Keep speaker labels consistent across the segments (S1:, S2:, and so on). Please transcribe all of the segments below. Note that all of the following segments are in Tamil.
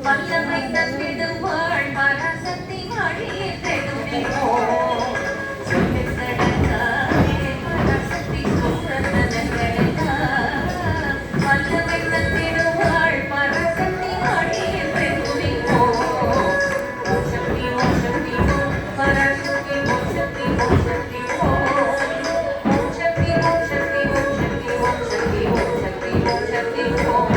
S1: வல்லமை தந்திடுவாள் பராசக்தி வாழியே பெருமைவோம் பராசக்தி வல்லமை தந்திடுவாள் பராசக்தி வாழியே பெருமைவோம் சக்தி ஓம் சக்தி ஓம் பராசக்தி ஓம் சக்தி ஓம் சக்தி ஓம் சக்தி ஓம் சக்தி ஓம் சக்தி ஓம் சக்தி ஓம் சக்தி ஓம் சக்தி ஓம்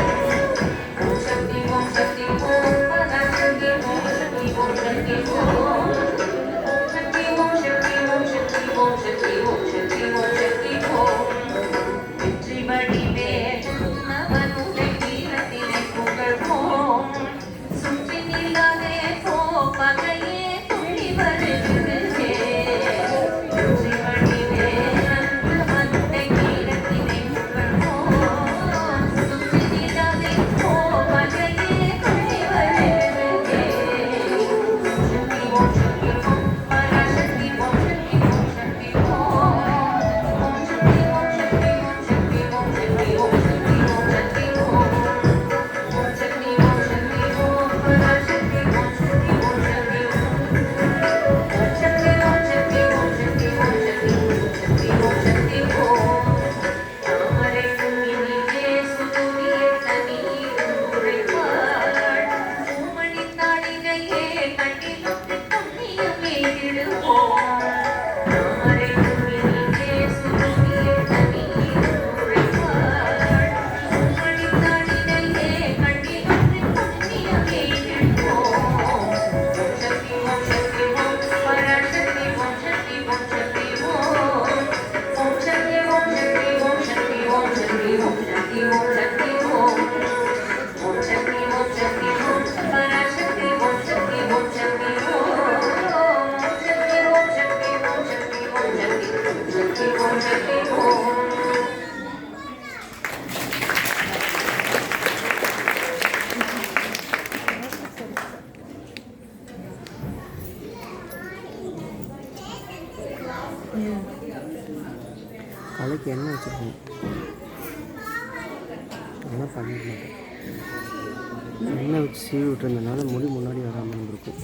S2: தலைக்கு எண்ணெய் வச்சுருக்கணும் அதெல்லாம் பண்ணிக்க மாட்டேன் எண்ணெய் வச்சு சீவி விட்டுருந்ததுனால முடி முன்னாடி வராமல் இருந்திருக்கும்.